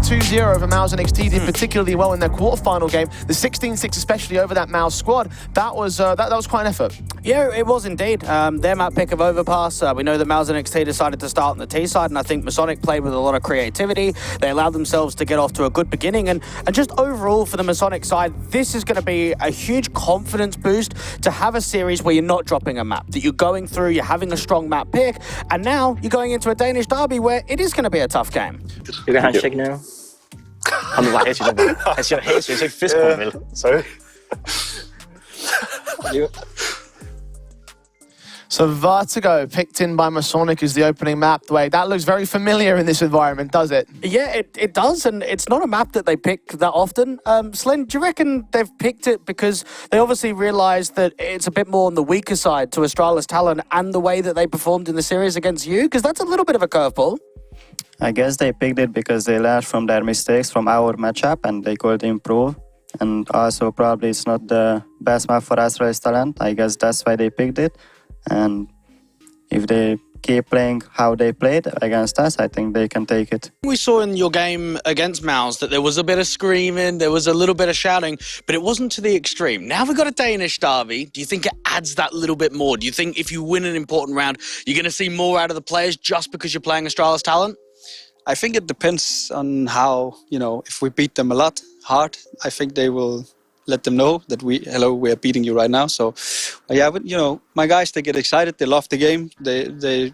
2-0 over Mouse and NXT did particularly well in their quarterfinal game. The 16-6, especially over that Mouse squad, that was quite an effort. Yeah, it was indeed. Their map pick of Overpass, we know that Mouse and NXT decided to start on the T side, and I think Masonic played with a lot of creativity. They allowed themselves to get off to a good beginning, and just overall for the Masonic side, this is going to be a huge confidence boost to have a series where you're not dropping a map, that you're going through, you're having a strong map pick, and now you're going into a Danish derby where it is going to be a tough game. You can handshake now. Han siger hey, så jeg ikke fisk på, vel? Sorry. So Vertigo picked in by Masonic as the opening map. That looks very familiar in this environment, does it? Yeah, it does, and it's not a map that they pick that often. Slen, do you reckon they've picked it because they obviously realised that it's a bit more on the weaker side to Astralis Talon and the way that they performed in the series against you? Because that's a little bit of a curveball. I guess they picked it because they learned from their mistakes from our matchup and they could improve. And also probably it's not the best map for Astralis Talent. I guess that's why they picked it. And if they keep playing how they played against us, I think they can take it. We saw in your game against Mouse that there was a bit of screaming, there was a little bit of shouting, but it wasn't to the extreme. Now we've got a Danish derby. Do you think it adds that little bit more? Do you think if you win an important round, you're going to see more out of the players just because you're playing Astralis Talent? I think it depends on how, if we beat them a lot hard, I think they will let them know that we're beating you right now. So, yeah, but, my guys, they get excited. They love the game. They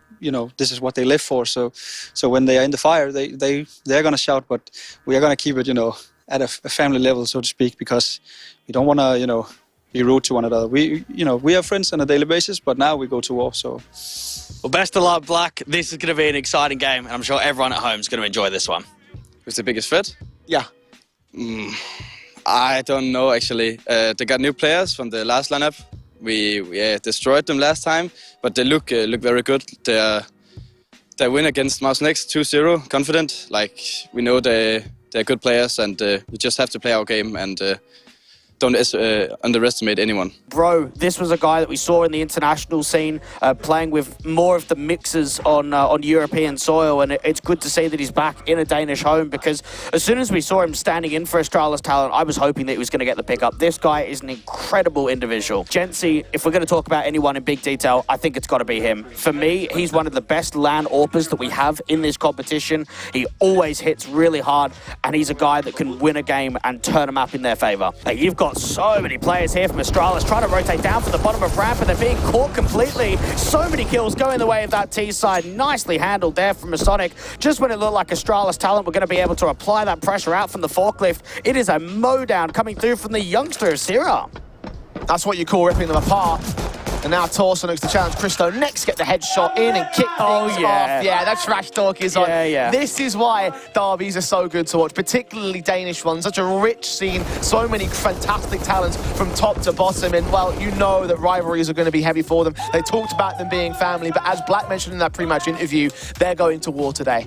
this is what they live for. So when they are in the fire, they're going to shout, but we are going to keep it, at a family level, so to speak, because we don't want to, be rude to one another. We are friends on a daily basis, but now we go to war, so... Well, best of luck, Black. This is going to be an exciting game, and I'm sure everyone at home is going to enjoy this one. Who's the biggest threat? Yeah. I don't know, actually. They got new players from the last lineup. We destroyed them last time, but they look very good. They win against Mouse Next 2-0, confident. Like, we know they're good players, and we just have to play our game and don't underestimate anyone. Bro, this was a guy that we saw in the international scene playing with more of the mixers on European soil, and it's good to see that he's back in a Danish home, because as soon as we saw him standing in for Astralis Talent, I was hoping that he was going to get the pickup. This guy is an incredible individual. Gensi, if we're going to talk about anyone in big detail, I think it's got to be him. For me, he's one of the best LAN AWPers that we have in this competition. He always hits really hard, and he's a guy that can win a game and turn a map in their favour. You've got so many players here from Astralis trying to rotate down from the bottom of ramp, and they're being caught completely. So many kills going the way of that T side. Nicely handled there from Masonic. Just when it looked like Astralis Talent were going to be able to apply that pressure out from the forklift, it is a mow-down coming through from the youngster of Sierra. That's what you call ripping them apart. And now Torso looks to challenge Christo next, get the headshot in and kick things off. Yeah, that trash talk is on. Yeah. This is why derbies are so good to watch, particularly Danish ones. Such a rich scene, so many fantastic talents from top to bottom. And, well, you know that rivalries are going to be heavy for them. They talked about them being family, but as Black mentioned in that pre-match interview, they're going to war today.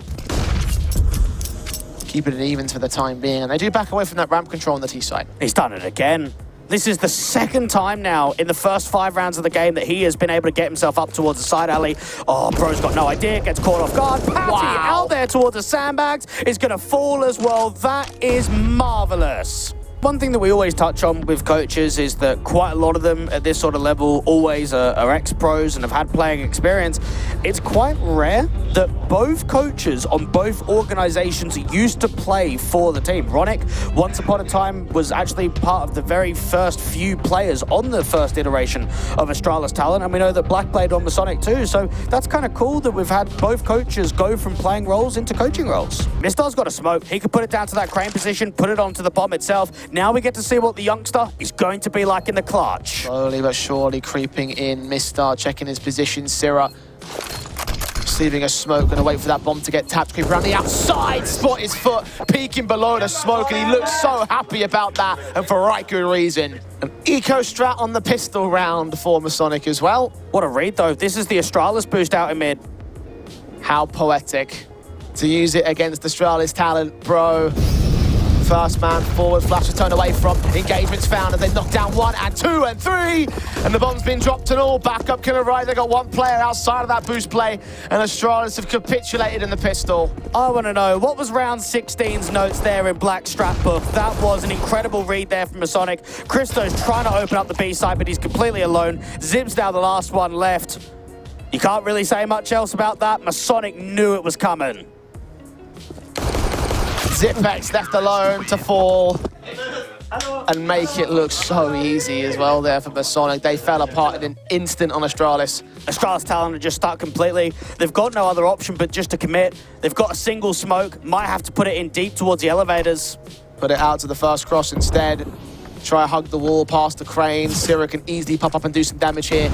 Keeping it even for the time being. And they do back away from that ramp control on the T side. He's done it again. This is the second time now in the first 5 rounds of the game that he has been able to get himself up towards the side alley. Oh, Bro's got no idea, gets caught off guard. Patty out there towards the sandbags is going to fall as well. That is marvellous. One thing that we always touch on with coaches is that quite a lot of them at this sort of level always are ex-pros and have had playing experience. It's quite rare that both coaches on both organizations used to play for the team. Ronick, once upon a time, was actually part of the very first few players on the first iteration of Astralis Talent, and we know that Black played on Masonic too, so that's kind of cool that we've had both coaches go from playing roles into coaching roles. Mistar's got a smoke. He could put it down to that crane position, put it onto the bomb itself. Now we get to see what the youngster is going to be like in the clutch. Slowly but surely creeping in. Mistar checking his position. Syrah receiving a smoke, going to wait for that bomb to get tapped. Creep around the outside, spot his foot, peeking below the smoke, and he looks so happy about that, and for right good reason. An eco strat on the pistol round for Masonic as well. What a read, though. This is the Astralis boost out in mid. How poetic to use it against Astralis Talent, bro. First man forward, flash is turned away from. Engagement's found as they knock down 1 and 2 and 3. And the bomb's been dropped and all. Backup can arrive. They got one player outside of that boost play. And Astralis have capitulated in the pistol. I want to know, what was round 16's notes there in Black Strap Book? That was an incredible read there from Masonic. Christo's trying to open up the B side, but he's completely alone. Zib's now the last one left. You can't really say much else about that. Masonic knew it was coming. ZipX left alone to fall and make it look so easy as well there for Masonic. They fell apart in an instant on Astralis. Astralis talent are just stuck completely. They've got no other option but just to commit. They've got a single smoke, might have to put it in deep towards the elevators. Put it out to the first cross instead. Try to hug the wall past the crane. Sira can easily pop up and do some damage here.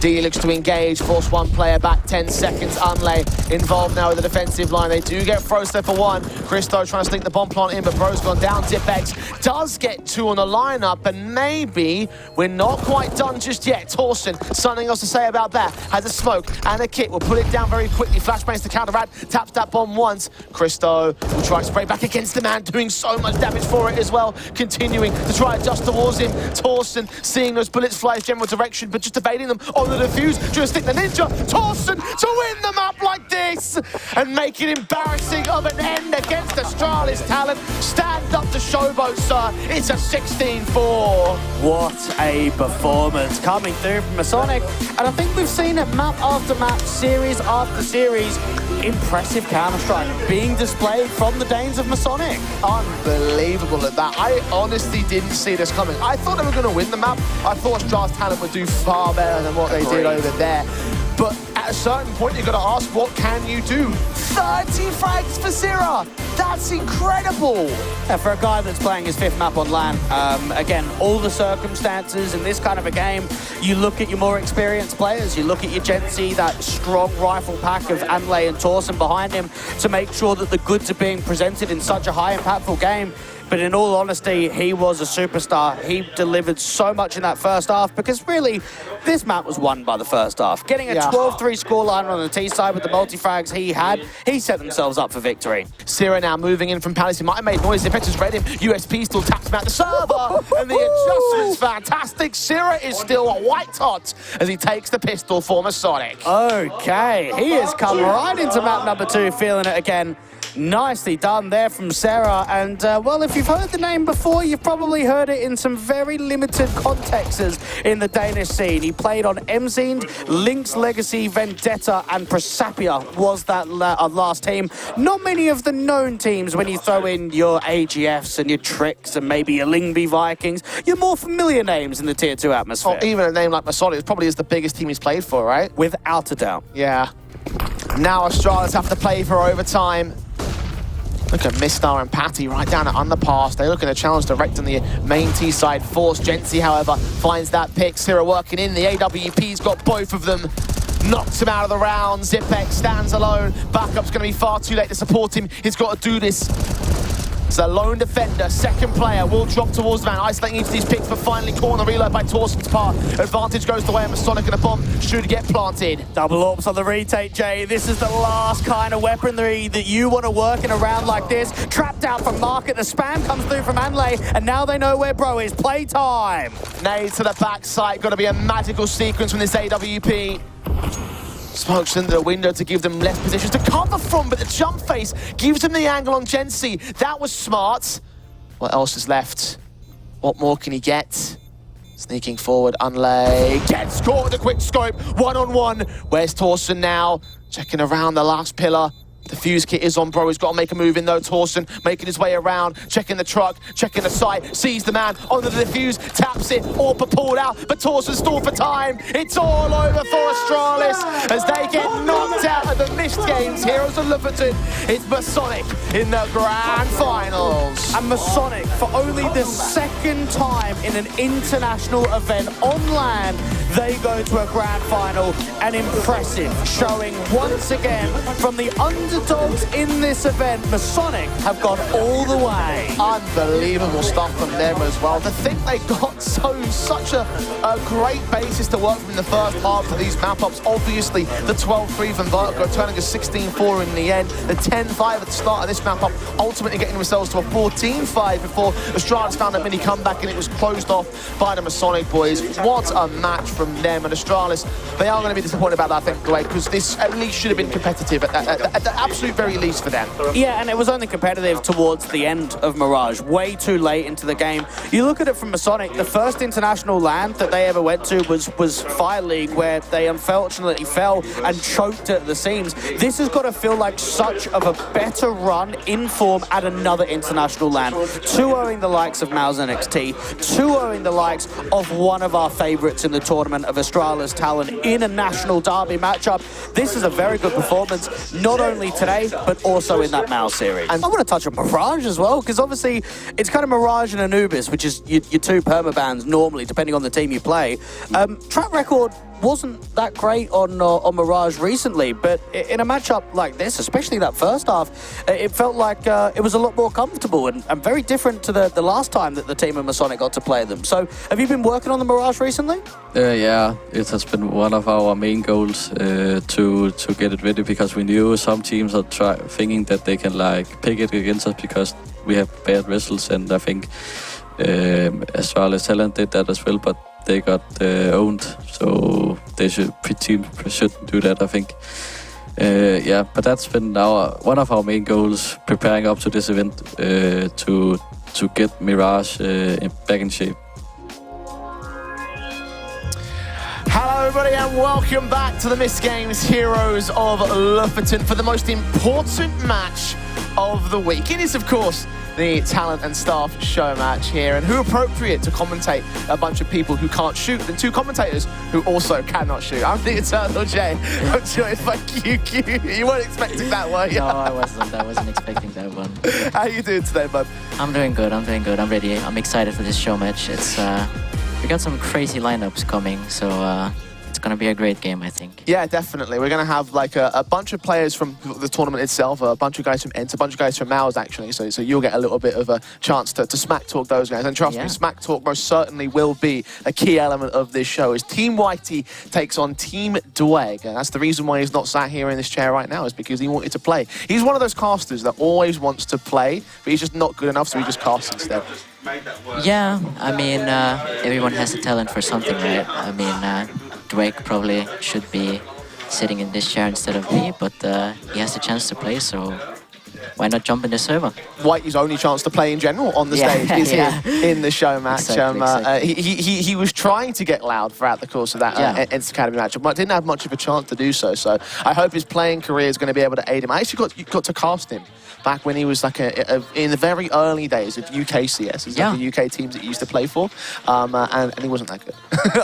D looks to engage, force one player back, 10 seconds. Unlay involved now with the defensive line. They do get Froster for 1. Christo trying to sneak the bomb plant in, but Bro's gone down. ZipX does get 2 on the lineup, and maybe we're not quite done just yet. Torsen, something else to say about that. Has a smoke and a kit. Will put it down very quickly. Flashbangs to counteract, taps that bomb once. Christo will try to spray back against the man, doing so much damage for it as well. Continuing to try to adjust towards him. Torsen seeing those bullets fly his general direction, but just evading them on the defuse, trying to stick the ninja. Torsen to win the map like this and make it embarrassing of an end against Astralis talent. Stand up to showboat, sir. It's a 16-4. What a performance coming through from Masonic. And I think we've seen it map after map, series after series. Impressive Counter-Strike being displayed from the Danes of Masonic. Unbelievable at that. I honestly didn't see this coming. I thought they were going to win the map. I thought Astralis talent would do far better than what they did over there. But at a certain point, you've got to ask, what can you do? 30 frags for Zira. That's incredible. Yeah, for a guy that's playing his 5th map on LAN, again, all the circumstances in this kind of a game, you look at your more experienced players, you look at your Gen Z, that strong rifle pack of Anlay and Torsen behind him to make sure that the goods are being presented in such a high impactful game. But in all honesty, he was a superstar. He delivered so much in that first half because really, this map was won by the first half. Getting a 12-3 scoreline on the T side with the multi-frags he had, he set themselves up for victory. Sira now moving in from Palace. He might have made noise. Zipex has read him. USP still taps him out the server. And the adjustment's fantastic. Sira is still white hot as he takes the pistol for Masonic. Okay, he has come right into map number 2, feeling it again. Nicely done there from Sarah. And, well, if you've heard the name before, you've probably heard it in some very limited contexts in the Danish scene. He played on Emzind, Link's Legacy, Vendetta, and Presapia was that last team. Not many of the known teams when you throw in your AGFs and your Tricks and maybe your Lingby Vikings. Your more familiar names in the Tier 2 atmosphere. Oh, even a name like Masonic probably is the biggest team he's played for, right? Without a doubt. Yeah. Now Astralis have to play for overtime. Look at Mistar and Patty right down at underpass. They're looking to challenge direct on the main T side. Force Gency, however, finds that pick. Sira working in. The AWP's got both of them. Knocks him out of the round. ZipX stands alone. Backup's going to be far too late to support him. He's got to do this. It's a lone defender, second player, will drop towards the man, isolating each of these picks, but finally caught on the reload by Torsen's part. Advantage goes the way of Masonic, and a bomb should get planted. Double ops on the retake, Jay. This is the last kind of weaponry that you want to work in a round like this. Trapped out from Market, the spam comes through from Anlay, and now they know where Bro is. Playtime. Nade to the backside, got to be a magical sequence from this AWP. Smokes into the window to give them less positions to cover from, but the jump face gives them the angle on Gency. That was smart. What else is left? What more can he get? Sneaking forward, Unlay gets caught with a quick scope, one-on-one. Where's Torsen now? Checking around the last pillar. The fuse kit is on Bro, he's got to make a move in though. Torsen making his way around, checking the truck, checking the site, sees the man onto the defuse, taps it, Orpa pulled out, but Torsen stalled for time. It's all over for Astralis as they get knocked out of the MistGames Heroes of Lofoten. It's Masonic in the grand finals. And Masonic, for only the second time in an international event on LAN, they go to a grand final. An impressive showing once again from the undisputed underdogs in this event, Masonic have gone all the way. Unbelievable stuff from them as well. To think they got such a great basis to work from in the first half of these map-ups. Obviously, the 12-3 from Vertigo turning a 16-4 in the end. The 10-5 at the start of this map-up, ultimately getting themselves to a 14-5 before Astralis found a mini comeback and it was closed off by the Masonic boys. What a match from them. And Astralis, they are going to be disappointed about that, I think, because this at least should have been competitive at the absolute very least for them. Yeah, and it was only competitive towards the end of Mirage, way too late into the game. You look at it from Masonic, the first international land that they ever went to was Fire League, where they unfortunately fell and choked at the seams. This has got to feel like such of a better run in form at another international land. 2-0ing the likes of Mouse NXT, 2-0ing the likes of one of our favourites in the tournament of Astralis Talon in a national derby matchup. This is a very good performance, not only today, but also in that Mouse series. And I want to touch on Mirage as well, because obviously it's kind of Mirage and Anubis, which is your two permabans normally, depending on the team you play. Track record wasn't that great on Mirage recently, but in a matchup like this, especially that first half, it felt like it was a lot more comfortable and very different to the last time that the team of Masonic got to play them. So have you been working on the Mirage recently? Yeah, it has been one of our main goals to get it ready, because we knew some teams are thinking that they can like pick it against us because we have bad results, and I think Astralis Talent did that as well, but they got owned, so they shouldn't do that, I think. Yeah, but that's been one of our main goals, preparing up to this event to get Mirage back in shape. Hello everybody and welcome back to the MistGames Heroes of Lofoten for the most important match of the week. It is, of course, the talent and staff show match here, and who appropriate to commentate a bunch of people who can't shoot than two commentators who also cannot shoot. I'm the Eternal J. I'm joined by QQ. You weren't expecting that, were you? No, I wasn't expecting that one. How are you doing today, bud? I'm doing good. I'm ready. I'm excited for this show match. It's we got some crazy lineups coming, so it's gonna be a great game, I think. Yeah, definitely. We're gonna have like a bunch of players from the tournament itself, a bunch of guys from Ent, a bunch of guys from Mouse actually. So you'll get a little bit of a chance to smack talk those guys. And trust me, smack talk most certainly will be a key element of this show. As Team Whitey takes on Team Dweg, and that's the reason why he's not sat here in this chair right now, is because he wanted to play. He's one of those casters that always wants to play, but he's just not good enough, so he just casts instead. Yeah, I mean, everyone has a talent for something, right? I mean, Dweg probably should be sitting in this chair instead of me, but he has the chance to play, so why not jump in the server? Whitey's only chance to play in general on the stage is here in the show match. Exactly. He was trying to get loud throughout the course of that Ents Academy match, but didn't have much of a chance to do so. So I hope his playing career is going to be able to aid him. I actually got to cast him back when he was like in the very early days of UKCS. It's like the UK teams that he used to play for, and he wasn't that good.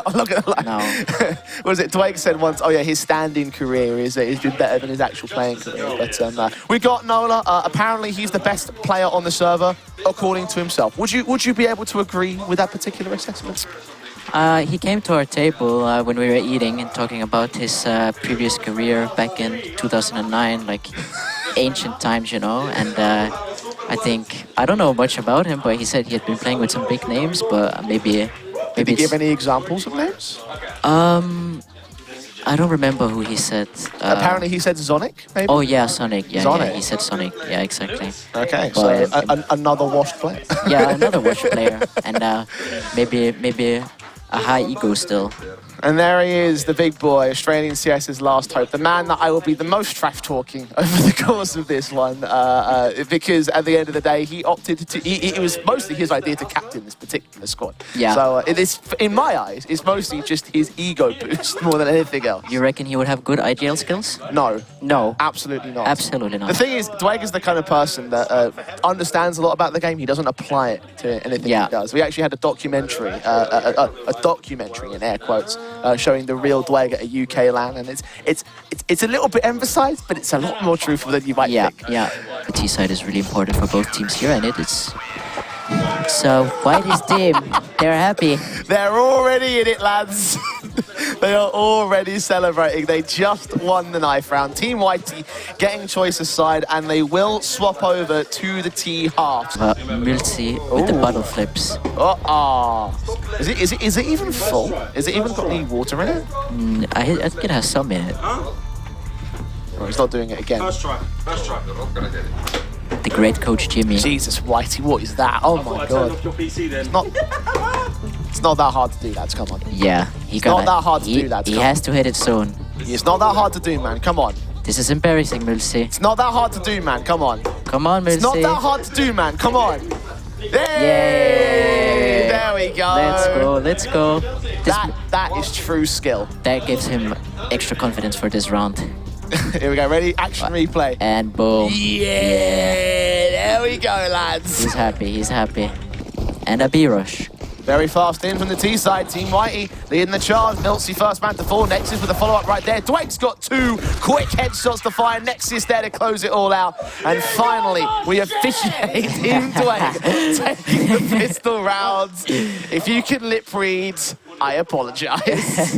I'm not gonna lie. No. Was it Dwayne said once? Oh yeah, his stand-in career has been better than his actual playing career. But we got Nola. Apparently, he's the best player on the server, according to himself. Would you be able to agree with that particular assessment? He came to our table when we were eating and talking about his previous career back in 2009, like ancient times, you know, and I don't know much about him, but he said he had been playing with some big names, but maybe Did he give any examples of names? I don't remember who he said. Apparently he said Zonic, maybe? Oh yeah, Sonic. Yeah, Sonic. yeah, he said Sonic. Yeah, exactly. Okay, But, so another washed player. Yeah, another watch player, and maybe a high ego still. And there he is, the big boy, Australian CS's last hope, the man that I will be the most trash-talking over the course of this one, because at the end of the day, he opted to, it was mostly his idea to captain this particular squad. Yeah. So it is, in my eyes, it's mostly just his ego boost more than anything else. You reckon he would have good IGL skills? No. No. Absolutely not. Absolutely not. The thing is, Dweg is the kind of person that understands a lot about the game. He doesn't apply it to anything he does. We actually had a documentary, a documentary in air quotes, showing the real Dweg at a UK LAN, and it's a little bit emphasized, but it's a lot more truthful than you might think. Yeah, the T side is really important for both teams here, and it's so Whitey's team, they're happy. They're already in it, lads. They are already celebrating. They just won the knife round. Team Whitey getting choice aside, and they will swap over to the T half. Milsey with the bottle flips. Is it even full? Is it even got any water in it? I think it has some in it. Oh, he's not doing it again. First try. The great coach Jimmy. Jesus, Whitey, what is that? Oh my god. Off your PC then. It's not that hard to do, lads. Come on. Yeah, not that hard to do, lads. He Come has to hit it soon. It's not that hard to do, man. Come on. This is embarrassing, Milsey. It's not that hard to do, man. Come on. Come on, Milsey. It's not that hard to do, man. Come on. Yay! Yay! There we go. Let's go. That is true skill. That gives him extra confidence for this round. Here we go. Ready? Action replay. And boom. Yeah! There we go, lads. He's happy. And a B-rush. Very fast in from the T side. Team Whitey leading the charge. Milsey first man to fall. Nexus with a follow-up right there. Dweg's got 2 quick headshots to fire. Nexus there to close it all out. And finally, we officiate Team Dweg taking the pistol rounds. If you can lip read, I apologize.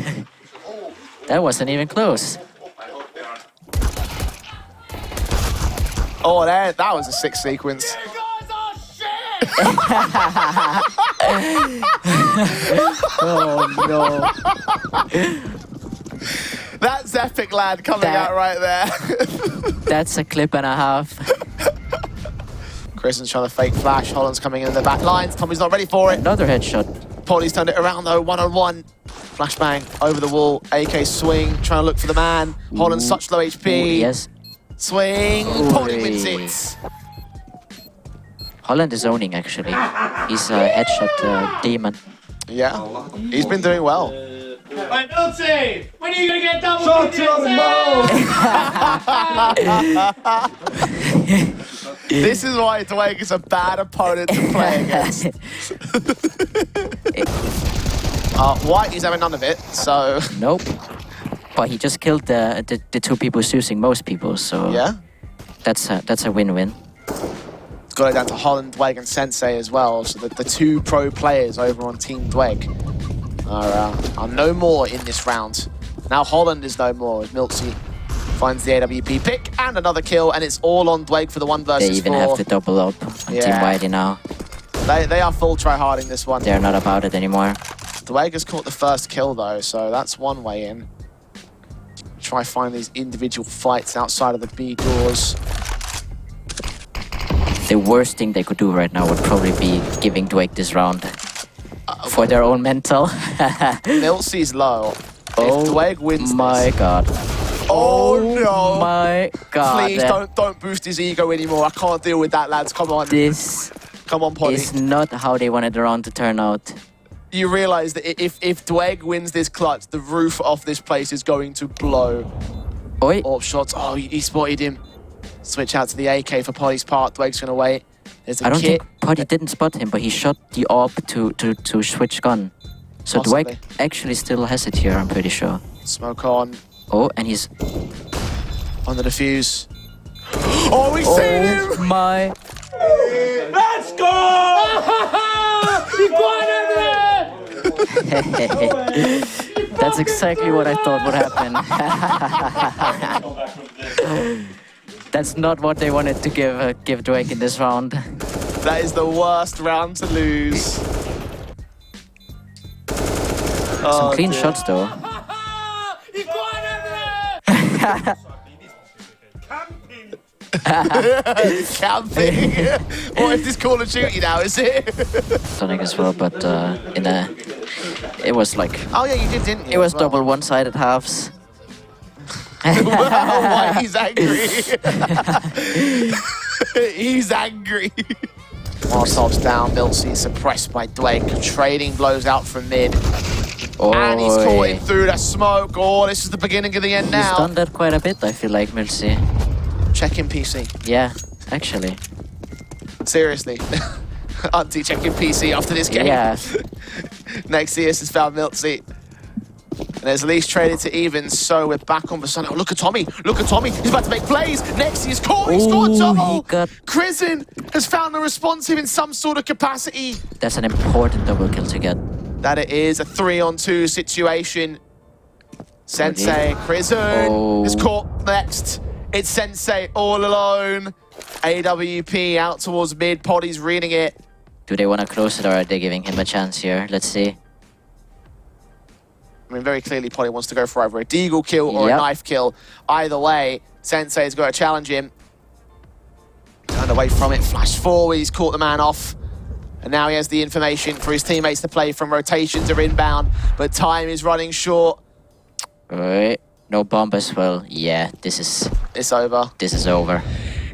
That wasn't even close. Oh, that was a sick sequence. Oh no. That's epic, lad, coming out right there. That's a clip and a half. Christian's trying to fake flash. Holland's coming in the back lines. Tommy's not ready for it. Another headshot. Polly's turned it around though, 1-on-1. Flashbang over the wall. AK swing, trying to look for the man. Holland's such low HP. Ooh, yes. Swing. Polly wins it. Holland is owning, actually. He's a headshot demon. Yeah, he's been doing well. Hey, Milsey! When are you going to get double This is why Dwayne is a bad opponent to play against. Whitey's having none of it, so... Nope. But he just killed the 2 people using most people, so... Yeah? That's a win-win. It's got it down to Holland, Dweg, and Sensei as well. So the 2 pro players over on Team Dweg are no more in this round. Now Holland is no more as Milsey finds the AWP pick and another kill, and it's all on Dweg for the 1 versus 4. They even have to double up on Team Whitey now. They are full try-harding this one. They're not about it anymore. Dweg has caught the first kill though, so that's one way in. Try find these individual fights outside of the B doors. The worst thing they could do right now would probably be giving Dweg this round. For their own mental. Milsey's low. Oh if Dweg wins my god. Oh no. My god. Please don't boost his ego anymore. I can't deal with that, lads. Come on. Come on, Polly. It's not how they wanted the round to turn out. You realise that if Dweg wins this clutch, the roof of this place is going to blow. Oi. Orb shots. Oh, he spotted him. Switch out to the AK for Polly's part. Dweg's going to wait. There's a I don't kit. think Polly didn't spot him, but he shot the orb to switch gun. So Possibly. Dweg actually still has it here, I'm pretty sure. Smoke on. Oh, and he's... On the defuse. Oh, we see him! Oh my... Let's go! You got it! That's exactly what I thought would happen. That's not what they wanted to give Dweg in this round. That is the worst round to lose. Some clean shots though. Camping. What is this Call of Duty now, is it? Sonic as well, but it was like... Oh yeah, you didn't you? It was as well. double one-sided halves. Why he's angry. He's angry. Molotov's down, Milsey suppressed by Dweg. Trading blows out from mid. And he's caught in through the smoke. Oh, this is the beginning of the end now. He's done that quite a bit, I feel like, Milsey. Check-in PC. Yeah, actually. Seriously. Auntie checking PC after this game. Yeah. Next CS has found Milsey. And there's at least traded to evens, so we're back on the sun. Oh, look at Tommy. Look at Tommy. He's about to make plays. Next, he's caught. He's got a double. Christian has found the responsive in some sort of capacity. That's an important double kill to get. That it is a 3-on-2 situation. Sensei, Christian is caught next. It's Sensei all alone. AWP out towards mid. Poddy's reading it. Do they want to close it or are they giving him a chance here? Let's see. I mean, very clearly Poddy wants to go for either a deagle kill or a knife kill. Either way, Sensei's got to challenge him. Turned away from it, flash forward, he's caught the man off. And now he has the information for his teammates to play from rotations or inbound, but time is running short. Alright, no bomb as well. Yeah, it's over. This is over.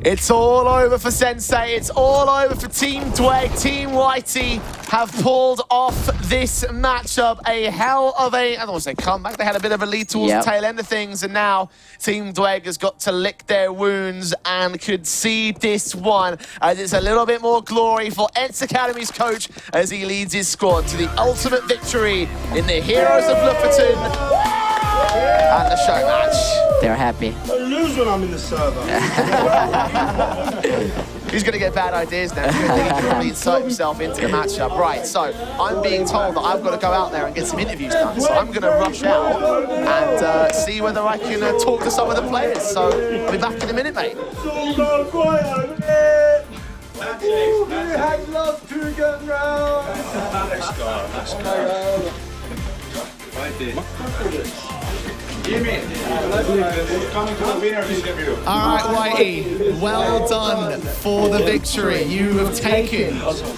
It's all over for Sensei. It's all over for Team Dweg. Team Whitey have pulled off this matchup. A hell of a, I don't want to say comeback. They had a bit of a lead towards the tail end of things. And now Team Dweg has got to lick their wounds and concede this one. As it's a little bit more glory for Ents Academy's coach as he leads his squad to the ultimate victory in the Heroes of Lofoten and the show match. They're happy. I lose when I'm in the server. He's going to get bad ideas now. He's going to really insert himself into the matchup. Right, so I'm being told that I've got to go out there and get some interviews done. So I'm going to rush out and see whether I can talk to some of the players. So I'll be back in a minute, mate. All right, Whitey, well done for the victory. You have taken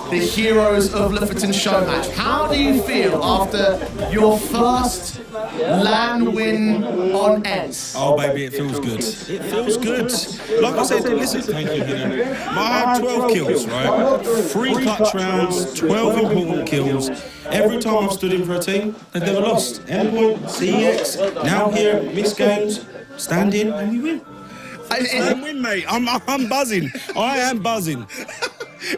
the Heroes of Lofoten show match. How do you feel after your first LAN win on Ents? Oh, baby, it feels good. It feels good. Like I said, listen, thank you. I had 12 kills, right? 3 clutch rounds, 12 important kills. Every time I've stood in for a team, they've never lost. Endpoint, CEX, now here, MistGames, stand in, and we win. And win, mate. I'm buzzing. I am buzzing.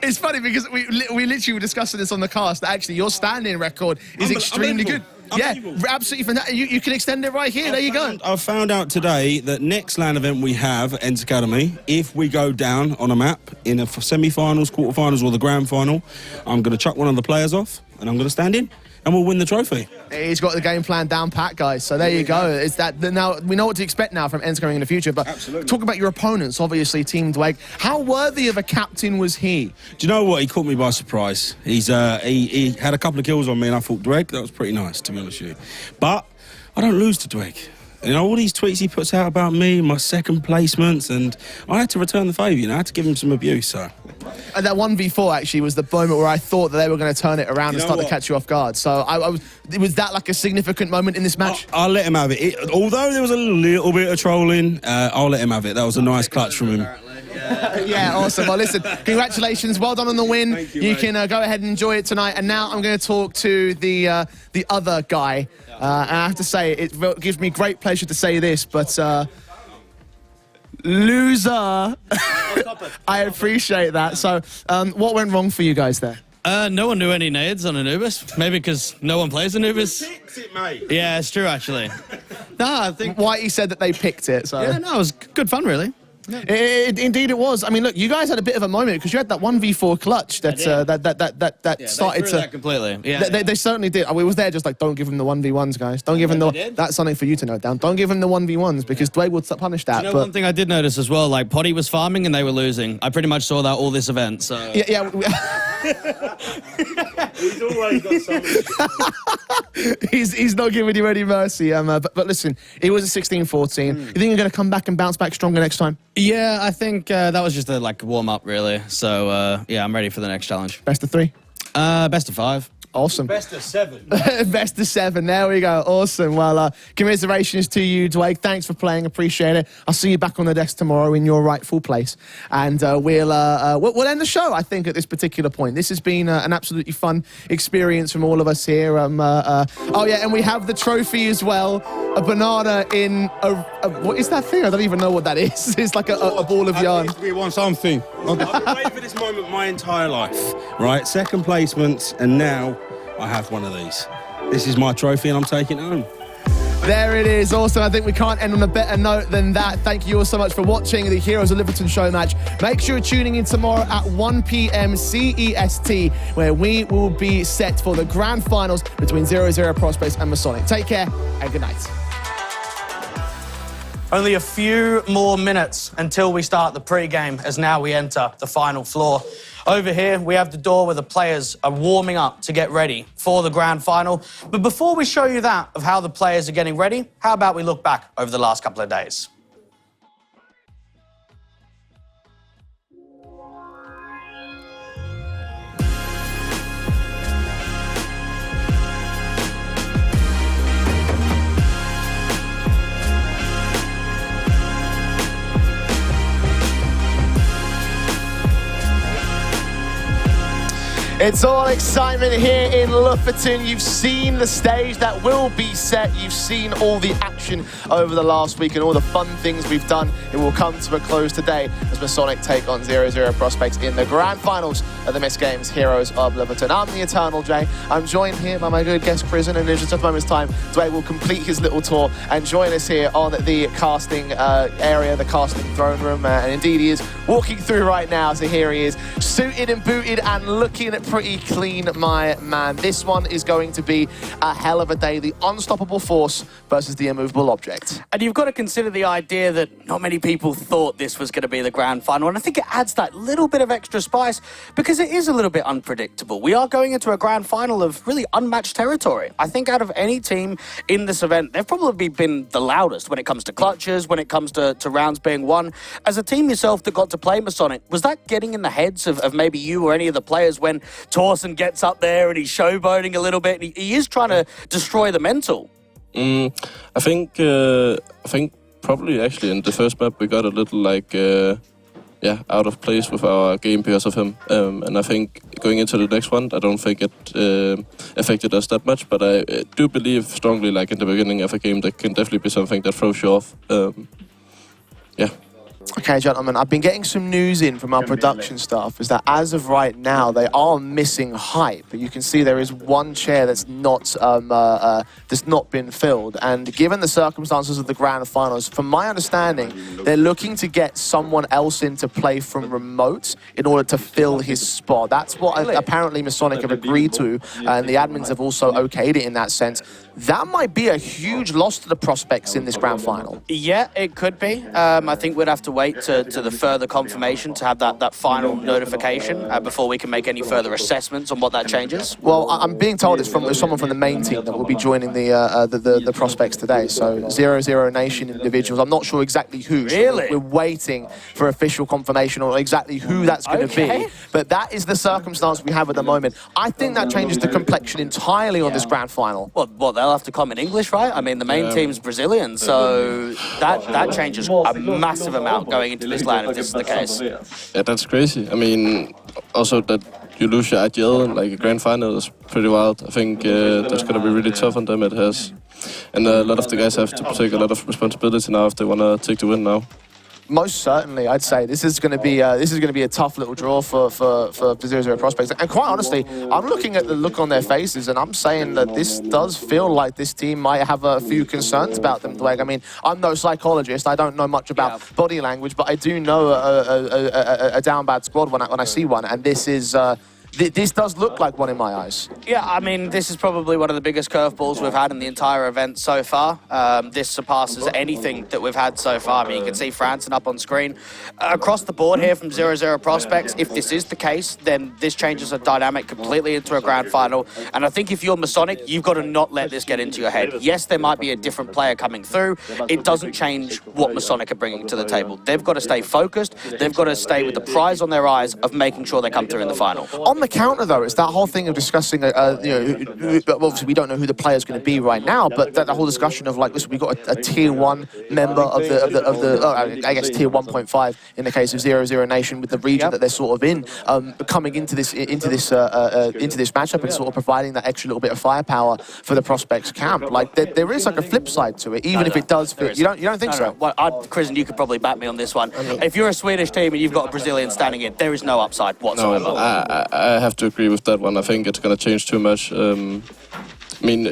It's funny because we literally were discussing this on the cast, that actually your standing record is extremely good. Yeah, absolutely fantastic. You can extend it right here. There you go. I found out today that next LAN event we have at Ents Academy, if we go down on a map in a semi-finals, quarter-finals or the grand final, I'm going to chuck one of the players off and I'm going to stand in and we'll win the trophy. He's got the game plan down pat, guys. So there you go. It's that now we know what to expect now from Ents coming in the future. But talk about your opponents, obviously, Team Dweg. How worthy of a captain was he? Do you know what? He caught me by surprise. He had a couple of kills on me and I thought, Dweg, that was pretty nice, to be honest with you. But I don't lose to Dweg. You know, all these tweets he puts out about me, my second placements, and I had to return the favour, you know, I had to give him some abuse, so. And that 1v4 actually was the moment where I thought that they were going to turn it around and start to catch you off guard. So was that like a significant moment in this match? I'll let him have it. Although there was a little bit of trolling, I'll let him have it. That was a nice clutch from him. Yeah, awesome. Well, listen, congratulations. Well done on the win. You can go ahead and enjoy it tonight. And now I'm going to talk to the other guy. And I have to say, it gives me great pleasure to say this, but loser. I appreciate that. So what went wrong for you guys there? No one knew any nades on Anubis. Maybe because no one plays Anubis. Picked it, mate. Yeah, it's true, actually. No, I think Whitey said that they picked it. So yeah, no, it was good fun, really. Yeah. Indeed it was. I mean, look, you guys had a bit of a moment because you had that 1v4 clutch that started to... that completely. Yeah, they certainly did. We was there just like, don't give him the 1v1s, guys. Don't give him the... That's something for you to note down. Don't give him the 1v1s because Dweg would punish that. You know, one thing I did notice as well, like, Poddy was farming and they were losing. I pretty much saw that all this event, so... Yeah. He's always got something. He's not giving you any mercy. But listen, it was a 16-14. You think you're going to come back and bounce back stronger next time? Yeah, I think that was just a warm-up, really. So, yeah, I'm ready for the next challenge. Best of 3? Best of 5. Awesome. Best of 7. Best of 7. There we go. Awesome. Well, commiserations to you, Dweg. Thanks for playing. Appreciate it. I'll see you back on the desk tomorrow in your rightful place. And we'll end the show, I think, at this particular point. This has been an absolutely fun experience from all of us here. Oh, yeah, and we have the trophy as well. A banana in a what is that thing? I don't even know what that is. It's like a ball of yarn. We want something. I've been waiting for this moment my entire life, right? Second placements, and now I have one of these. This is my trophy, and I'm taking it home. There it is. Also, I think we can't end on a better note than that. Thank you all so much for watching the Heroes of Lofoten show match. Make sure you're tuning in tomorrow at 1 p.m. CEST, where we will be set for the grand finals between 0-0 Prospects and Masonic. Take care and good night. Only a few more minutes until we start the pre-game, as now we enter the final floor. Over here, we have the door where the players are warming up to get ready for the grand final. But before we show you that of how the players are getting ready, how about we look back over the last couple of days? It's all excitement here in Lofoten. You've seen the stage that will be set. You've seen all the action over the last week and all the fun things we've done. It will come to a close today as Masonic take on 0-0 Prospects in the grand finals of the MistGames Heroes of Lofoten. I'm the Eternal Jay. I'm joined here by my good guest Christian, and in just a moment's time, Dwayne will complete his little tour and join us here on the casting area, the casting throne room. And indeed, he is walking through right now. So here he is, suited and booted and looking pretty clean, my man. This one is going to be a hell of a day. The unstoppable force versus the immovable object. And you've got to consider the idea that not many people thought this was going to be the grand final. And I think it adds that little bit of extra spice because it is a little bit unpredictable. We are going into a grand final of really unmatched territory. I think out of any team in this event, they've probably been the loudest when it comes to clutches, when it comes to rounds being won. As a team yourself that got to play Masonic, was that getting in the heads of maybe you or any of the players when Torsen gets up there and he's showboating a little bit and he is trying to destroy the mental? I think probably actually in the first map we got a little out of place with our game because of him. And I think going into the next one, I don't think it affected us that much, but I do believe strongly like in the beginning of a game that can definitely be something that throws you off. Yeah. Okay, gentlemen, I've been getting some news in from our production staff is that as of right now, they are missing hype. You can see there is one chair that's not been filled. And given the circumstances of the grand finals, from my understanding, they're looking to get someone else in to play from remote in order to fill his spot. That's what apparently Masonic have agreed to, and the admins have also okayed it in that sense. That might be a huge loss to the Prospects in this grand final. Yeah, it could be. I think we'd have to wait to the further confirmation to have that final notification before we can make any further assessments on what that changes. Well, I'm being told it's from someone from the main team that will be joining the Prospects today. So 0-0 Nation individuals. I'm not sure exactly who. Really? We're waiting for official confirmation on exactly who that's going to be. But that is the circumstance we have at the moment. I think that changes the complexion entirely on this grand final. Well, they'll have to come in English, right? I mean, the main team's Brazilian, so that changes a massive amount going into this land if this is the case. Yeah, that's crazy. I mean, also that you lose your IGL in like a grand final is pretty wild. I think that's going to be really tough on them. It has, and a lot of the guys have to take a lot of responsibility now if they want to take the win now. Most certainly, I'd say this is going to be a tough little draw for 0-0 Prospects. And quite honestly, I'm looking at the look on their faces, and I'm saying that this does feel like this team might have a few concerns about them. Dwayne, I mean, I'm no psychologist. I don't know much about body language, but I do know a down bad squad when I see one, and this is. This does look like one in my eyes. Yeah, I mean, this is probably one of the biggest curveballs we've had in the entire event so far. This surpasses anything that we've had so far. I mean, you can see Franson up on screen. Across the board here from 0-0 Prospects, if this is the case, then this changes the dynamic completely into a grand final. And I think if you're Masonic, you've got to not let this get into your head. Yes, there might be a different player coming through. It doesn't change what Masonic are bringing to the table. They've got to stay focused. They've got to stay with the prize on their eyes of making sure they come through in the final. On the counter, though, it's that whole thing of discussing, obviously we don't know who the player's going to be right now, but that whole discussion of like, listen, we've got a tier 1 member of the I guess tier 1.5 in the case of 0-0 Nation with the region that they're sort of in, coming into this matchup and sort of providing that extra little bit of firepower for the Prospects camp. Like there is like a flip side to it, even if it does fit. You don't think so? Well, Christian, you could probably back me on this one. If you're a Swedish team and you've got a Brazilian standing in, there is no upside whatsoever. No, I have to agree with that one. I think it's going to change too much. I mean,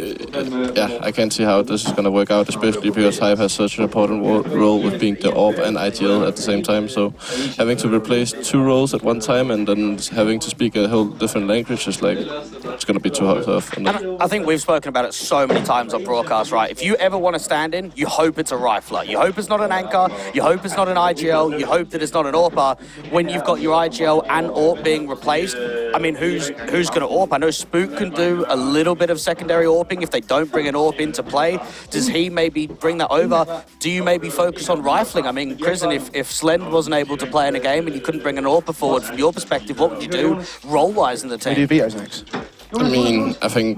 yeah, I can't see how this is going to work out, especially because Hive has such an important role with being the AWP and IGL at the same time. So having to replace 2 roles at one time and then having to speak a whole different language is like, it's going to be too tough. And I think we've spoken about it so many times on broadcast, right? If you ever want to stand in, you hope it's a rifler. You hope it's not an anchor. You hope it's not an IGL. You hope that it's not an AWPer. When you've got your IGL and AWP being replaced, I mean, who's going to AWP? I know Spook can do a little bit of secondary AWPing if they don't bring an AWP into play. Does he maybe bring that over? Do you maybe focus on rifling? I mean, Christian, if Slend wasn't able to play in a game and you couldn't bring an AWPer forward from your perspective, what would you do role-wise in the team? Do vetoes next. I mean, I think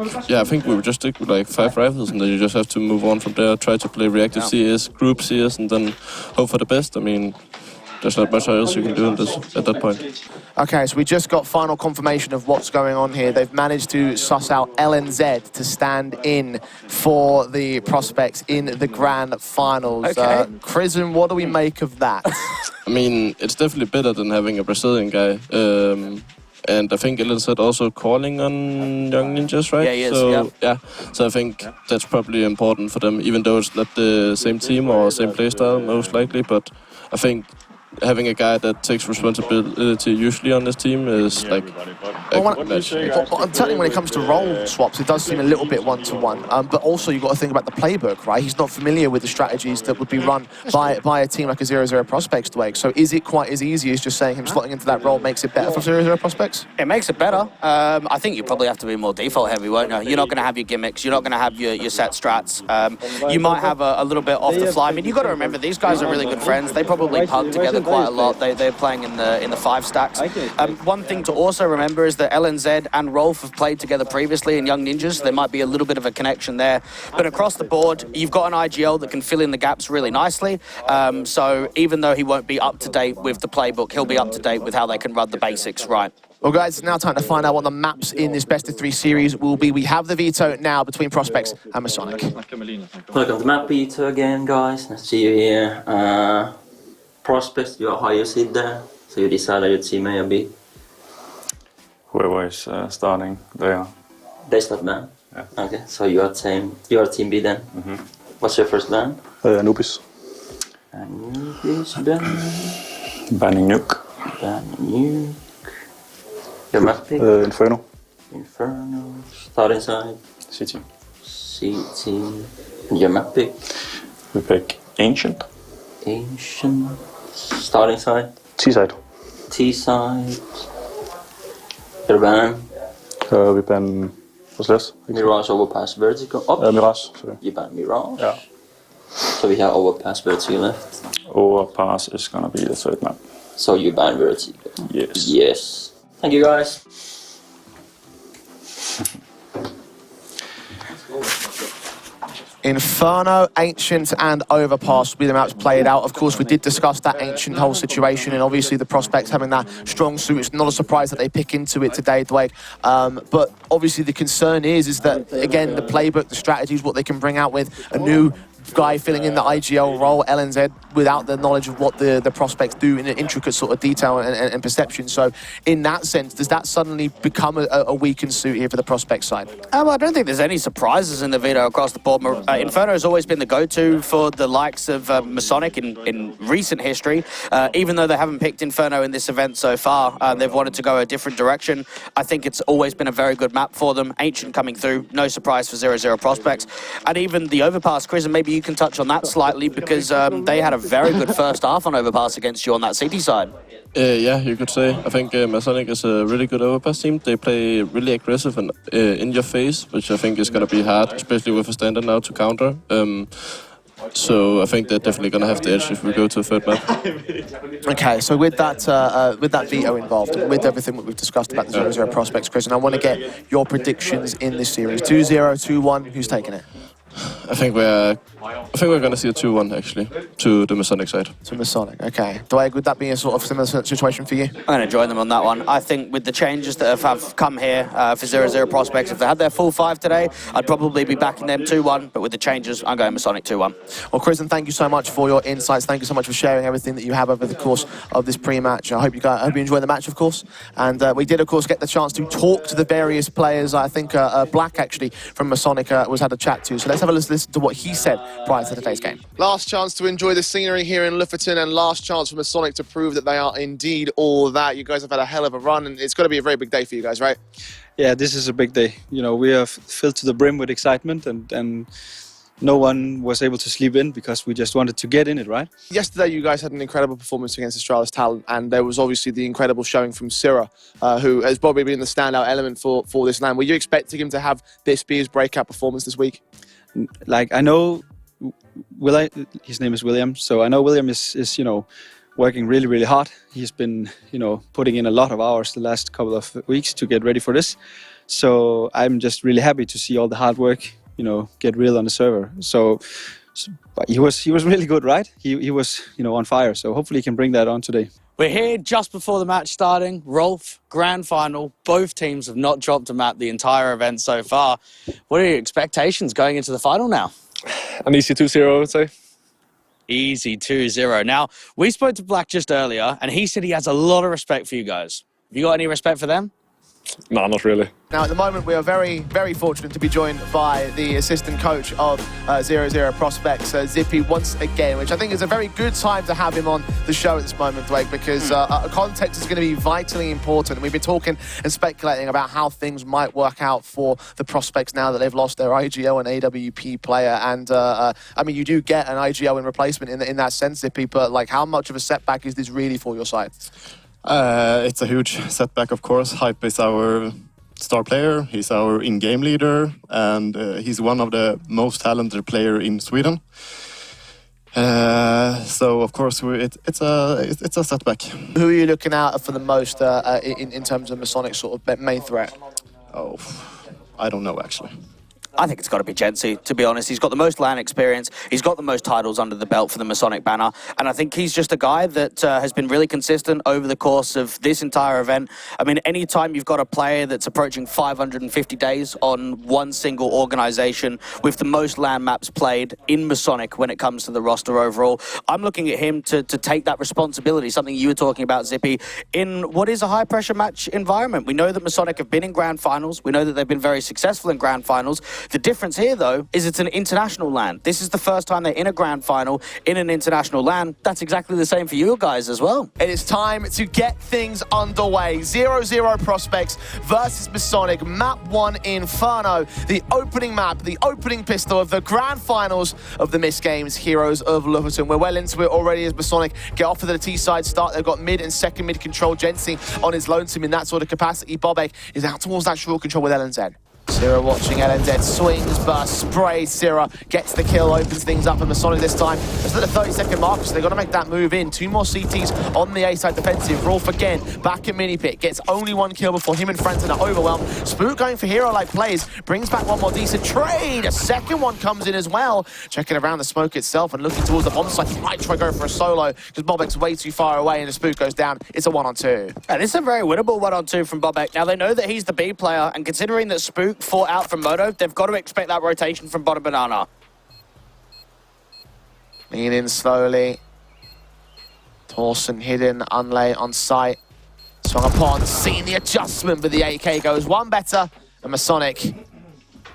we would just stick with like 5 rifles, and then you just have to move on from there, try to play reactive CS, group CS, and then hope for the best. I mean, there's not much else you can do in this at that point. Okay, so we just got final confirmation of what's going on here. They've managed to suss out LNZ to stand in for the prospects in the grand finals. Okay. Christian, what do we make of that? I mean, it's definitely better than having a Brazilian guy. And I think LNZ also calling on Young Ninjas, right? Yeah, he is, so, yeah. So I think that's probably important for them, even though it's not the same team or same playstyle, most likely. But I think having a guy that takes responsibility usually on this team is like a good match. I'm telling you, when it comes to role swaps, it does seem a little bit one-to-one. But also, you've got to think about the playbook, right? He's not familiar with the strategies that would be run by a team like a 0-0 Prospects, Dwayne. So is it quite as easy as just saying him slotting into that role makes it better for 0-0 Prospects? It makes it better. I think you probably have to be more default heavy, won't you? You're not going to have your gimmicks. You're not going to have your set strats. You might have a little bit off the fly. I mean, you've got to remember, these guys are really good friends. They probably pug together quite a lot. They're playing in the 5 stacks. One thing to also remember is that LNZ and Rolf have played together previously in Young Ninjas. There might be a little bit of a connection there. But across the board, you've got an IGL that can fill in the gaps really nicely. So even though he won't be up to date with the playbook, he'll be up to date with how they can run the basics right. Well, guys, it's now time to find out what the maps in this best-of-3 series will be. We have the veto now between Prospects and Masonic. Welcome to map veto again, guys. Nice to see you here. Prospects, you are higher seed there, so you decided you'd see A or B. Whoever is starting, They start ban? Yeah. Okay, so you are team B then. Mm-hmm. What's your first ban? Anubis. Anubis, ban. Banning Nuke. Banning Nuke. Your map pick? Inferno. Inferno. Starting side? CT. CT. And your map pick? We pick Ancient. Ancient. Starting side? T-side. T-side. Your ban? We ban... What's this? Mirage overpass vertical. Oh, Mirage, sorry. You ban Mirage? Yeah. So we have overpass vertical left. Overpass is gonna be the third map. So you ban vertical? Yes. Yes. Thank you, guys. Inferno, Ancient and Overpass will be the maps played out. Of course, we did discuss that Ancient whole situation, and obviously the Prospects having that strong suit. It's not a surprise that they pick into it today, Dwayne. But obviously the concern is that, again, the playbook, the strategies, what they can bring out with a new guy filling in the IGL role, LNZ, without the knowledge of what the Prospects do in an intricate sort of detail and perception. So in that sense, does that suddenly become a weakened suit here for the Prospect side? I don't think there's any surprises in the veto across the board. Inferno has always been the go-to for the likes of Masonic in recent history. Even though they haven't picked Inferno in this event so far, they've wanted to go a different direction. I think it's always been a very good map for them. Ancient coming through, no surprise for 0-0 Prospects. And even the Overpass, Chris, and maybe you can touch on that slightly, because they had a very good first half on Overpass against you on that CT side. Yeah, you could say. I think Masonic is a really good Overpass team. They play really aggressive and in your face, which I think is going to be hard, especially with a standard now to counter. So I think they're definitely going to have the edge if we go to a third map. Okay, so with that veto involved, and with everything that we've discussed about the 0-0 Prospects, Chris, and I want to get your predictions in this series. 2-0, 2-1, who's taking it? I think we're going to see a 2-1 actually to the Masonic side. To Masonic, okay. Dwight, would that be a sort of similar situation for you? I'm going to join them on that one. I think with the changes that have come here for 0-0 prospects, if they had their full 5 today, I'd probably be backing them 2-1. But with the changes, I'm going Masonic 2-1. Well, Christian, thank you so much for your insights. Thank you so much for sharing everything that you have over the course of this pre-match. I hope you enjoy the match, of course. And we did, of course, get the chance to talk to the various players. I think Black, actually, from Masonic was had a chat to. So let's have a listen to what he said prior to today's game. Last chance to enjoy the scenery here in Lofoten, and last chance for Masonic to prove that they are indeed all that. You guys have had a hell of a run, and it's got to be a very big day for you guys, right? Yeah, this is a big day. You know, we are filled to the brim with excitement, and no one was able to sleep in because we just wanted to get in it, right? Yesterday, you guys had an incredible performance against Astralis Talent, and there was obviously the incredible showing from Sira, who has probably been the standout element for this LAN. Were you expecting him to have this be his breakout performance this week? Like, I know his name is William, so I know William is you know, working really, really hard. He's been, you know, putting in a lot of hours the last couple of weeks to get ready for this. So I'm just really happy to see all the hard work, you know, get real on the server. So but he was really good, right? He was, you know, on fire. So hopefully he can bring that on today. We're here just before the match starting. Rolf, grand final. Both teams have not dropped a map the entire event so far. What are your expectations going into the final now? An easy 2-0, I would say. Easy 2-0. Now, we spoke to Black just earlier, and he said he has a lot of respect for you guys. Have you got any respect for them? No, not really. Now, at the moment, we are very, very fortunate to be joined by the assistant coach of 0-0 Prospects, Zippy, once again, which I think is a very good time to have him on the show at this moment, Blake, because context is going to be vitally important. And we've been talking and speculating about how things might work out for the Prospects now that they've lost their IGO and AWP player. And, I mean, you do get an IGO in replacement in that sense, Zippy, but, like, how much of a setback is this really for your side? It's a huge setback, of course. Hype is our star player. He's our in-game leader, and he's one of the most talented player in Sweden. So, of course, it's a setback. Who are you looking at for the most in terms of Masonic sort of main threat? Oh, I don't know, actually. I think it's got to be Jensi, to be honest. He's got the most LAN experience. He's got the most titles under the belt for the Masonic banner. And I think he's just a guy that has been really consistent over the course of this entire event. I mean, anytime you've got a player that's approaching 550 days on one single organization with the most LAN maps played in Masonic when it comes to the roster overall, I'm looking at him to take that responsibility, something you were talking about, Zippy, in what is a high-pressure match environment. We know that Masonic have been in grand finals. We know that they've been very successful in grand finals. The difference here, though, is it's an international LAN. This is the first time they're in a grand final in an international LAN. That's exactly the same for you guys as well. It is time to get things underway. 0-0 Prospects versus Masonic. Map 1 Inferno. The opening map, the opening pistol of the grand finals of the MistGames Heroes of Lofoten. We're well into it already as Masonic get off of the T-side start. They've got mid and second mid control. Jensi on his lonesome in that sort of capacity. Bobek is out towards that short control with LNZ. Sira watching LNZ, swings, burst, sprays. Sira gets the kill, opens things up for Masonic this time. It's at the 30-second marker, so they've got to make that move in. 2 more CTs on the A-side defensive. Rolf again, back at mini pit, gets only 1 kill before him and Franton are overwhelmed. Spook going for hero-like plays, brings back 1 more decent trade. A second one comes in as well. Checking around the smoke itself and looking towards the bomb site. He might try to go for a solo because Bobek's way too far away and the Spook goes down. It's a 1-on-2. And it's a very winnable 1-on-2 from Bobek. Now, they know that he's the B player, and considering that Spook fought out from Moto, they've got to expect that rotation from bottom banana. Lean in slowly. Torsen hidden, Unlay on site. Swung upon, seeing the adjustment, but the AK goes 1 better, and Masonic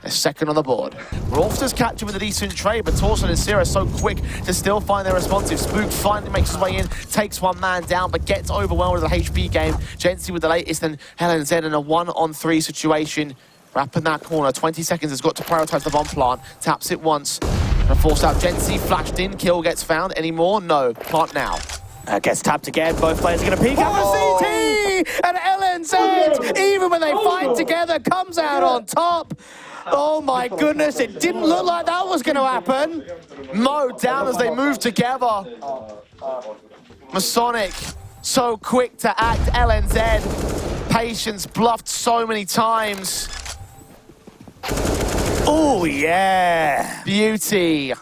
is second on the board. Rolf does capture with a decent trade, but Torsen and Sira are so quick to still find their responsive. Spook finally makes his way in, takes 1 man down, but gets overwhelmed with the HP game. Jensi with the latest, and LNZ in a 1-on-3 situation. Wrapping that corner, 20 seconds has got to prioritize the bomb plant. Taps it once, and forced out Jensi, flashed in, kill gets found. Any more? No, plant now. Gets tapped again, both players are going to peek out for CT! And LNZ, even when they fight together, comes out on top. Oh my goodness, it didn't look like that was going to happen. Mo down as they move together. Masonic, so quick to act. LNZ, patience bluffed so many times. Oh, yeah. Beauty.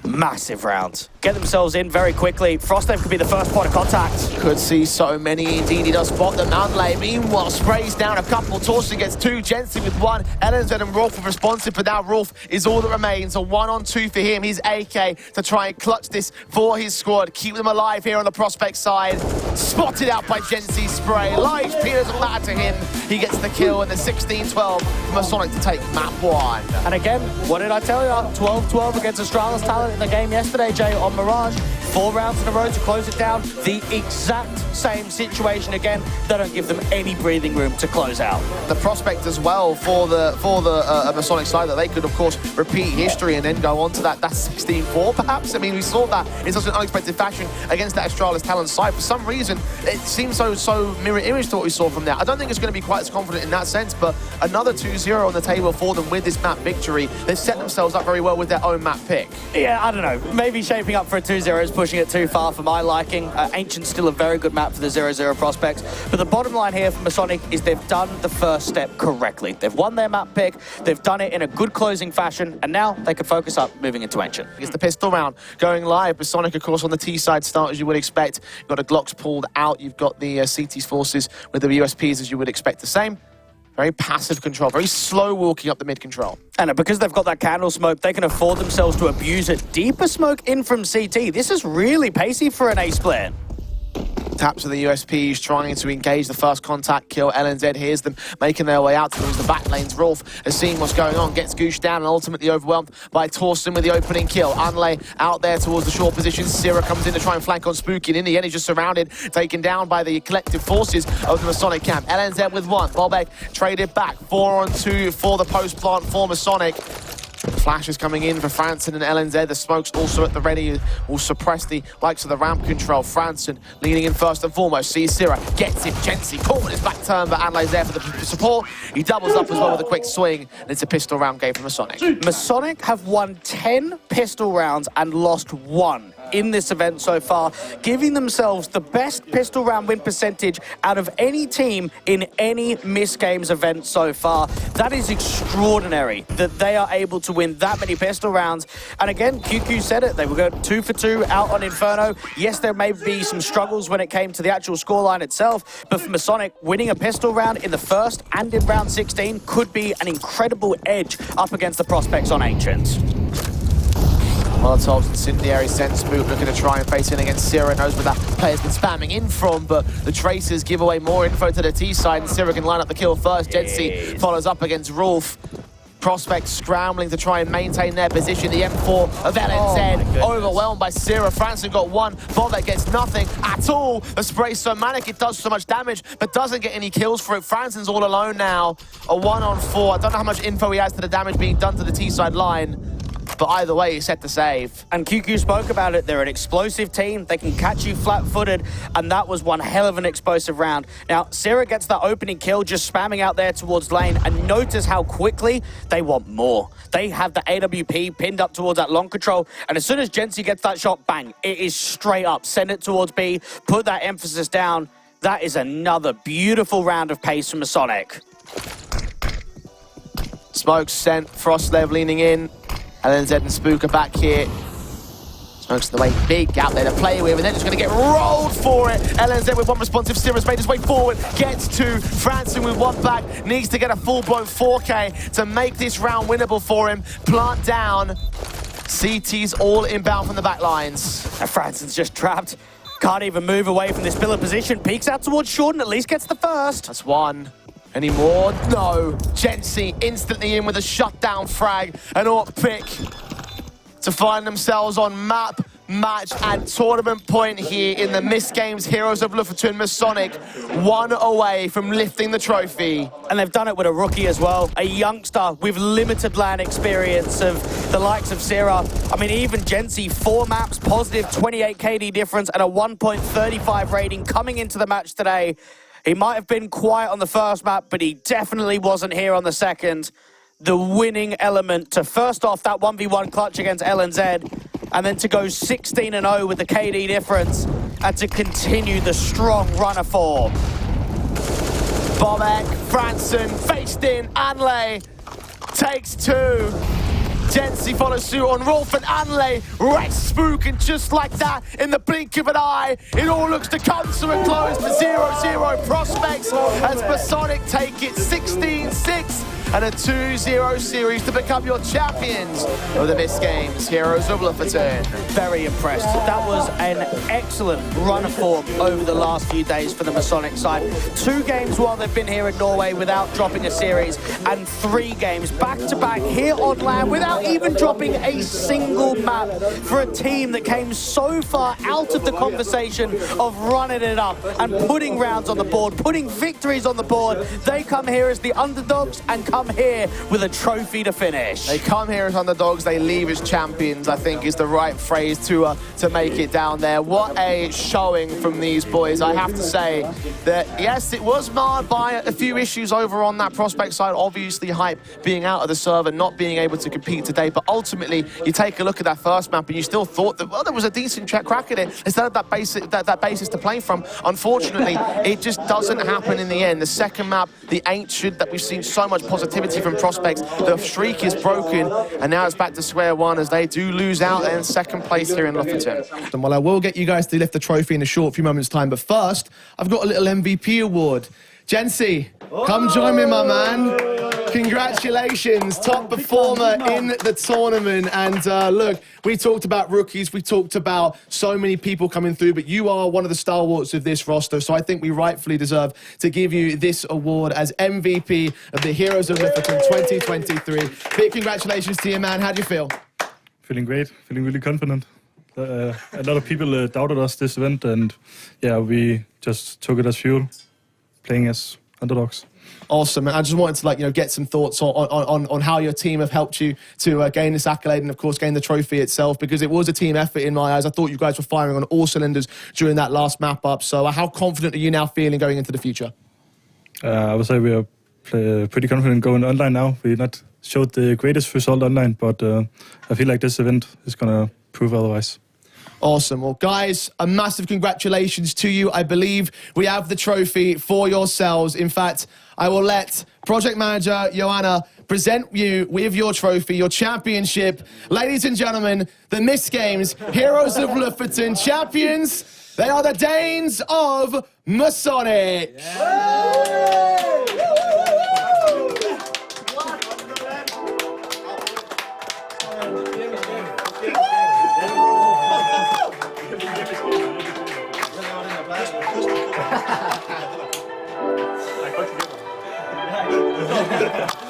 Massive round. Get themselves in very quickly. Frostnave could be the first point of contact. Could see so many indeed. He does spot them. Manley, meanwhile, sprays down a couple. Torsten gets two. Jensen with one. Ellenzen and Rolf are responsive, but now Rolf is all that remains. A 1-on-2 for him. He's AK to try and clutch this for his squad. Keep them alive here on the prospect side. Spotted out by Jensen's spray. Live HP doesn't matter to him. He gets the kill and the 16-12 from Masonic to take map 1. And again, what did I tell you? 12-12 against Astralis Talent in the game yesterday, Jay, on Mirage. 4 rounds in a row to close it down. The exact same situation again. They don't give them any breathing room to close out. The prospect as well for the Masonic side that they could, of course, repeat history and then go on to that 16-4 perhaps. I mean, we saw that in such an unexpected fashion against that Astralis Talent side. For some reason, it seems so mirror image to what we saw from there. I don't think it's going to be quite as confident in that sense, but another 2-0 on the table for them with this map victory. They've set themselves up very well with their own map pick. Yeah, I don't know. Maybe shaping up for a 2-0 is pushing it too far for my liking. Ancient's still a very good map for the 0-0 prospects. But the bottom line here for Masonic is they've done the first step correctly. They've won their map pick, they've done it in a good closing fashion, and now they can focus up moving into Ancient. It's the pistol round going live. Masonic, of course, on the T side start as you would expect. You've got the Glocks pulled out. You've got the CT's forces with the USPs as you would expect the same. Very passive control, very slow walking up the mid control. And because they've got that candle smoke, they can afford themselves to abuse it. Deeper smoke in from CT. This is really pacey for an A split. Taps of the USPs trying to engage the first contact kill. LNZ hears them making their way out towards the back lanes. Rolf has seen what's going on, gets gooshed down and ultimately overwhelmed by Torsten with the opening kill. Unlay out there towards the short position. Sierra comes in to try and flank on Spooky, and in the end he's just surrounded, taken down by the collective forces of the Masonic camp. LNZ with one. Bobek traded back. 4-on-2 for the post plant for Masonic. Flash is coming in for Franson and LNZ. The smoke's also at the ready, will suppress the likes of the ramp control. Franson leaning in first and foremost. Sees Sierra, gets him. Jensi caught with his back turn, but Anlay's there for the support. He doubles up as well with a quick swing, and it's a pistol round game for Masonic. Masonic have won 10 pistol rounds and lost 1 in this event so far, giving themselves the best pistol round win percentage out of any team in any MistGames event so far. That is extraordinary that they are able to win that many pistol rounds. And again, QQ said it, they were going 2 for 2 out on Inferno. Yes, there may be some struggles when it came to the actual scoreline itself, but for Masonic, winning a pistol round in the first and in round 16 could be an incredible edge up against the prospects on Ancients. Molotovs incendiary sense move, looking to try and face in against Sierra. Knows where that player's been spamming in from, but the Tracers give away more info to the T side, and Sierra can line up the kill first. Jensi follows up against Rolf. Prospects scrambling to try and maintain their position. The M4 of LNZ overwhelmed by Sierra. Franson got one. Bobek gets nothing at all. The spray's so manic, it does so much damage, but doesn't get any kills for it. Franson's all alone now. A 1-on-4. I don't know how much info he has to the damage being done to the T-side line, but either way, he's set to save. And QQ spoke about it. They're an explosive team. They can catch you flat-footed, and that was one hell of an explosive round. Now, Sierra gets that opening kill, just spamming out there towards lane, and notice how quickly they want more. They have the AWP pinned up towards that long control, and as soon as Jensi gets that shot, bang, it is straight up. Send it towards B, put that emphasis down. That is another beautiful round of pace from Masonic. Smoke's sent, Frostlev leaning in. LNZ and Spook are back here. Smoke's the way big out there to play with, and then just going to get rolled for it. LNZ with one responsive. Sierra's made his way forward, gets two. Franson with one back, needs to get a full-blown 4K to make this round winnable for him. Plant down. CT's all inbound from the back lines. And Franson's just trapped. Can't even move away from this pillar position. Peeks out towards Shorten, at least gets the first. That's one. Any more? No. Jensi instantly in with a shutdown frag. An AWP pick to find themselves on map, match, and tournament point here in the MistGames Heroes of Lofoten. Masonic 1 away from lifting the trophy. And they've done it with a rookie as well, a youngster with limited LAN experience of the likes of Sierra. I mean, even Jensi, 4 maps, positive 28 KD difference, and a 1.35 rating coming into the match today. He might have been quiet on the first map, but he definitely wasn't here on the second. The winning element to first off that 1v1 clutch against LNZ, and then to go 16-0 with the KD difference, and to continue the strong runner form. Bobek, Franson, faced in, Anle takes two. Jensi follows suit on Rolf and Anle, wrecks Spook, and just like that, in the blink of an eye, it all looks to come to a close for 0-0 Prospects as Masonic take it 16-6 and a 2-0 series to become your champions of the MistGames Heroes of Lofoten. Very impressed. That was an excellent run of form over the last few days for the Masonic side. 2 games while they've been here in Norway without dropping a series, and 3 games back-to-back here on land without even dropping a single map for a team that came so far out of the conversation of running it up and putting rounds on the board, putting victories on the board. They come here as the underdogs and come here with a trophy to finish. They come here as underdogs, they leave as champions, I think is the right phrase to make it down there. What a showing from these boys. I have to say that, yes, it was marred by a few issues over on that Prospect side. Obviously, Hype being out of the server, not being able to compete today, but ultimately, you take a look at that first map and you still thought that, well, there was a decent crack at it instead of that basis to play from. Unfortunately, it just doesn't happen in the end. The second map, the Ancient, that we've seen so much positivity from Prospects, the streak is broken, and now it's back to square one as they do lose out in second place here in Lofoten. Well, I will get you guys to lift the trophy in a short few moments' time, but first, I've got a little MVP award. Jensi, come join me, my man. Congratulations, top performer in the tournament. And look, we talked about rookies, we talked about so many people coming through, but you are one of the stalwarts of this roster, so I think we rightfully deserve to give you this award as MVP of the Heroes of Lofoten 2023. Big congratulations to you, man. How do you feel? Feeling great, feeling really confident. A lot of people doubted us this event, and yeah, we just took it as fuel, playing as underdogs. Awesome. I just wanted to get some thoughts on how your team have helped you to gain this accolade and, of course, gain the trophy itself, because it was a team effort in my eyes. I thought you guys were firing on all cylinders during that last map up. So how confident are you now feeling going into the future? I would say we are pretty confident going online now. We not showed the greatest result online, but I feel like this event is going to prove otherwise. Awesome. Well, guys, a massive congratulations to you. I believe we have the trophy for yourselves. In fact, I will let Project Manager Joanna present you with your trophy, your championship. Ladies and gentlemen, the MistGames Heroes of Lofoten champions. They are the Danes of Masonic. I